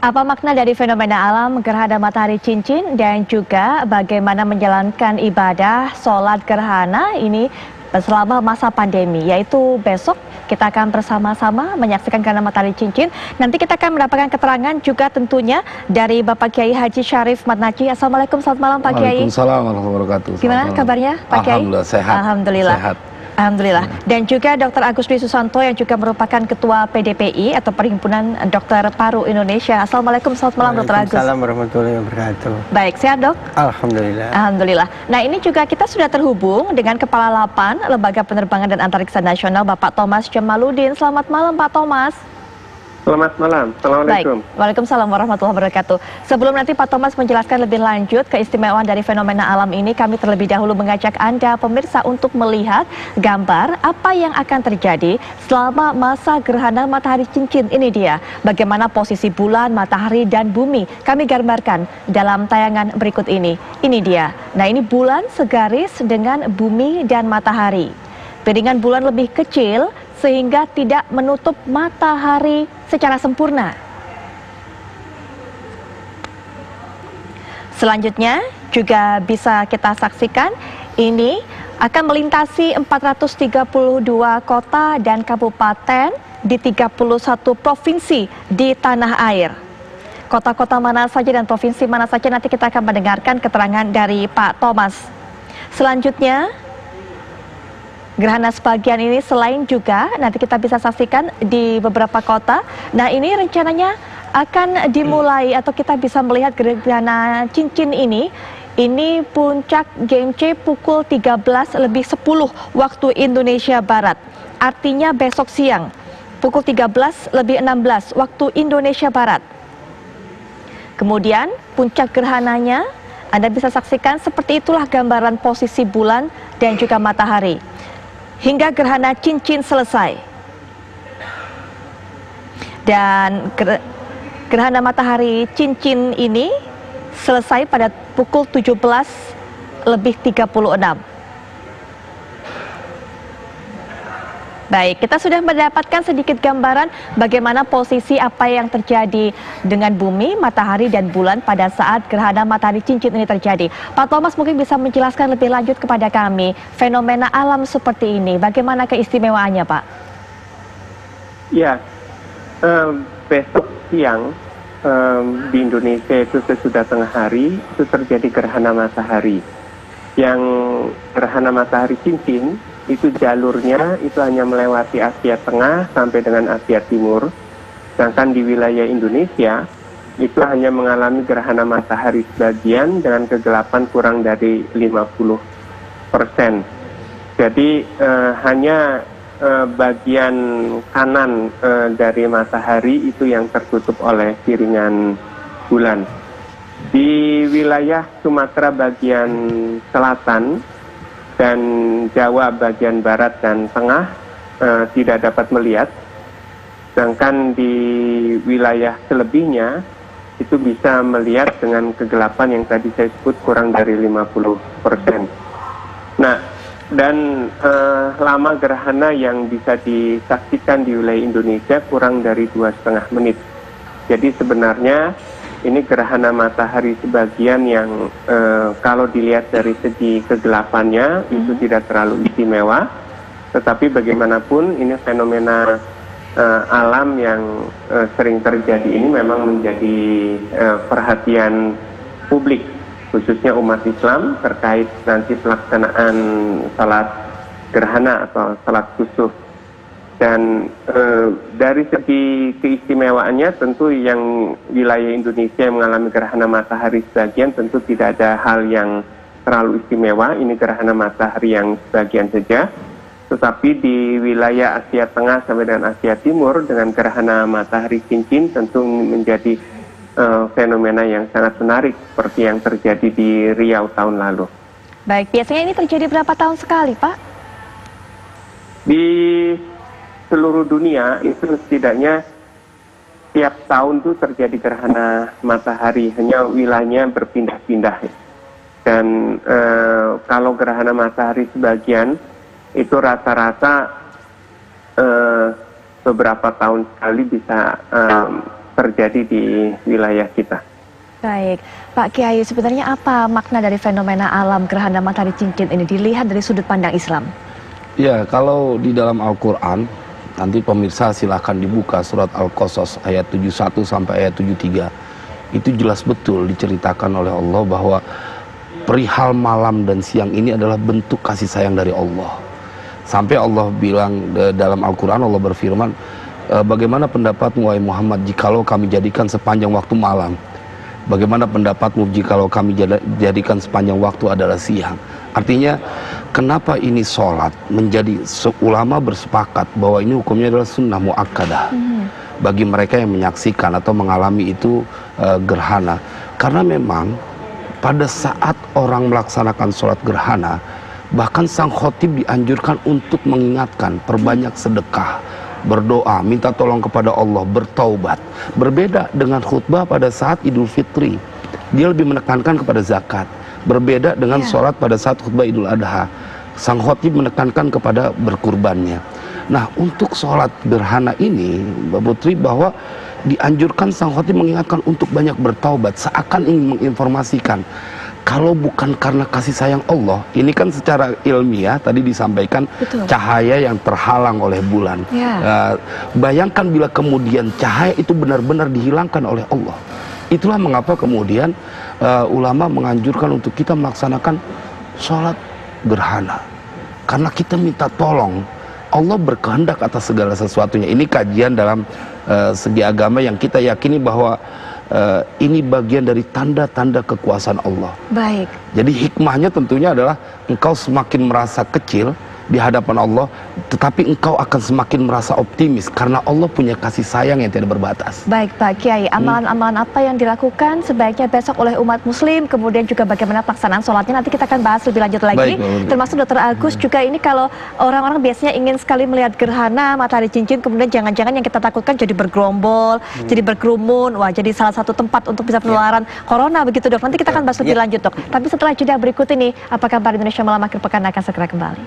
Apa makna dari fenomena alam gerhana matahari cincin dan juga bagaimana menjalankan ibadah sholat gerhana ini selama masa pandemi, yaitu besok kita akan bersama-sama menyaksikan gerhana matahari cincin. Nanti kita akan mendapatkan keterangan juga tentunya dari Bapak Kiai Haji Syarif Madnaji. Assalamualaikum, selamat malam Pak Kiai. Waalaikumsalam warahmatullahi wabarakatuh. Gimana kabarnya Pak Kiai? Alhamdulillah sehat. Alhamdulillah. Sehat. Alhamdulillah. Dan juga Dr. Agus Dwi Susanto yang juga merupakan Ketua PDPI atau Perhimpunan Dokter Paru Indonesia. Assalamualaikum, selamat malam Dr. Agus. Waalaikumsalam warahmatullahi wabarakatuh. Baik, sehat dok? Alhamdulillah. Alhamdulillah. Nah ini juga kita sudah terhubung dengan Kepala Lapan Lembaga Penerbangan dan Antariksa Nasional Bapak Thomas Jamaludin. Selamat malam Pak Thomas. Selamat malam, Assalamualaikum. Baik, Waalaikumsalam warahmatullahi wabarakatuh. Sebelum nanti Pak Thomas menjelaskan lebih lanjut keistimewaan dari fenomena alam ini, kami terlebih dahulu mengajak Anda pemirsa untuk melihat gambar apa yang akan terjadi selama masa gerhana matahari cincin. Ini dia, bagaimana posisi bulan, matahari, dan bumi. Kami gambarkan dalam tayangan berikut ini. Ini dia. Nah ini bulan segaris dengan bumi dan matahari. Piringan bulan lebih kecil sehingga tidak menutup matahari secara sempurna. Selanjutnya juga bisa kita saksikan ini akan melintasi 432 kota dan kabupaten di 31 provinsi di tanah air. Kota-kota mana saja dan provinsi mana saja nanti kita akan mendengarkan keterangan dari Pak Thomas. Selanjutnya gerhana sebagian ini selain juga nanti kita bisa saksikan di beberapa kota. Nah ini rencananya akan dimulai atau kita bisa melihat gerhana cincin ini. Ini puncak GMC pukul 13:10 waktu Indonesia Barat. Artinya besok siang pukul 13:16 waktu Indonesia Barat. Kemudian puncak gerhananya Anda bisa saksikan seperti itulah gambaran posisi bulan dan juga matahari. Hingga gerhana cincin selesai. Dan gerhana matahari cincin ini selesai pada pukul 17:36. Baik, kita sudah mendapatkan sedikit gambaran bagaimana posisi apa yang terjadi dengan bumi, matahari, dan bulan pada saat gerhana matahari cincin ini terjadi. Pak Thomas mungkin bisa menjelaskan lebih lanjut kepada kami fenomena alam seperti ini. Bagaimana keistimewaannya, Pak? Ya, besok siang di Indonesia itu sesudah tengah hari itu terjadi gerhana matahari. Yang gerhana matahari cincin itu jalurnya itu hanya melewati Asia Tengah sampai dengan Asia Timur. Sedangkan di wilayah Indonesia itu hanya mengalami gerhana matahari sebagian dengan kegelapan kurang dari 50%. Jadi hanya bagian kanan dari matahari itu yang tertutup oleh piringan bulan. Di wilayah Sumatera bagian selatan dan Jawa bagian barat dan tengah tidak dapat melihat. Sedangkan di wilayah selebihnya itu bisa melihat dengan kegelapan yang tadi saya sebut kurang dari 50%. Nah, dan lama gerhana yang bisa disaksikan di wilayah Indonesia kurang dari 2,5 menit. Jadi sebenarnya ini gerhana matahari sebagian yang kalau dilihat dari segi kegelapannya itu tidak terlalu istimewa. Tetapi bagaimanapun ini fenomena alam yang sering terjadi ini memang menjadi perhatian publik, khususnya umat Islam terkait nanti pelaksanaan salat gerhana atau salat kusuf. Dan dari segi keistimewaannya tentu yang wilayah Indonesia yang mengalami gerhana matahari sebagian tentu tidak ada hal yang terlalu istimewa. Ini gerhana matahari yang sebagian saja. Tetapi di wilayah Asia Tengah sampai dengan Asia Timur dengan gerhana matahari cincin tentu menjadi fenomena yang sangat menarik seperti yang terjadi di Riau tahun lalu. Baik, biasanya ini terjadi berapa tahun sekali, Pak? Di seluruh dunia itu setidaknya tiap tahun tuh terjadi gerhana matahari, hanya wilayahnya berpindah-pindah. Dan kalau gerhana matahari sebagian itu rata-rata beberapa tahun sekali bisa terjadi di wilayah kita. Baik, Pak Kiai, sebenarnya apa makna dari fenomena alam gerhana matahari cincin ini dilihat dari sudut pandang Islam? Ya, kalau di dalam Al-Quran, nanti pemirsa silahkan dibuka surat Al-Qasas ayat 71 sampai ayat 73. Itu jelas betul diceritakan oleh Allah bahwa perihal malam dan siang ini adalah bentuk kasih sayang dari Allah. Sampai Allah bilang dalam Al-Quran, Allah berfirman, bagaimana pendapatmu wahai Muhammad jikalau kami jadikan sepanjang waktu malam? Bagaimana pendapatmu jikalau kami jadikan sepanjang waktu adalah siang? Artinya, kenapa ini sholat menjadi ulama bersepakat bahwa ini hukumnya adalah sunnah muakkadah bagi mereka yang menyaksikan atau mengalami itu gerhana. Karena memang pada saat orang melaksanakan sholat gerhana, bahkan sang khotib dianjurkan untuk mengingatkan, perbanyak sedekah, berdoa, minta tolong kepada Allah, bertaubat. Berbeda dengan khutbah pada saat Idul Fitri, dia lebih menekankan kepada zakat. Berbeda dengan sholat pada saat khutbah Idul Adha, sang khotib menekankan kepada berkurbannya. Nah, untuk sholat gerhana ini, Mbak Putri, bahwa dianjurkan sang khotib mengingatkan untuk banyak bertaubat, seakan ingin menginformasikan kalau bukan karena kasih sayang Allah, ini kan secara ilmiah tadi disampaikan cahaya yang terhalang oleh bulan. Bayangkan bila kemudian cahaya itu benar-benar dihilangkan oleh Allah. Itulah mengapa kemudian ulama menganjurkan untuk kita melaksanakan sholat gerhana. Karena kita minta tolong, Allah berkehendak atas segala sesuatunya. Ini kajian dalam segi agama yang kita yakini bahwa ini bagian dari tanda-tanda kekuasaan Allah. Baik. Jadi hikmahnya tentunya adalah engkau semakin merasa kecil di hadapan Allah, tetapi engkau akan semakin merasa optimis karena Allah punya kasih sayang yang tidak berbatas. Baik Pak Kiai, amalan-amalan apa yang dilakukan sebaiknya besok oleh umat muslim, kemudian juga bagaimana pelaksanaan sholatnya, nanti kita akan bahas lebih lanjut lagi. Termasuk Dr. Agus juga ini, kalau orang-orang biasanya ingin sekali melihat gerhana matahari cincin, kemudian jangan-jangan yang kita takutkan jadi bergerombol, jadi berkerumun, wah jadi salah satu tempat untuk bisa penularan corona begitu dok. Nanti kita akan bahas lebih lanjut dok. Tapi setelah jeda berikut ini, apa kabar Indonesia Malam akhir pekan akan segera kembali.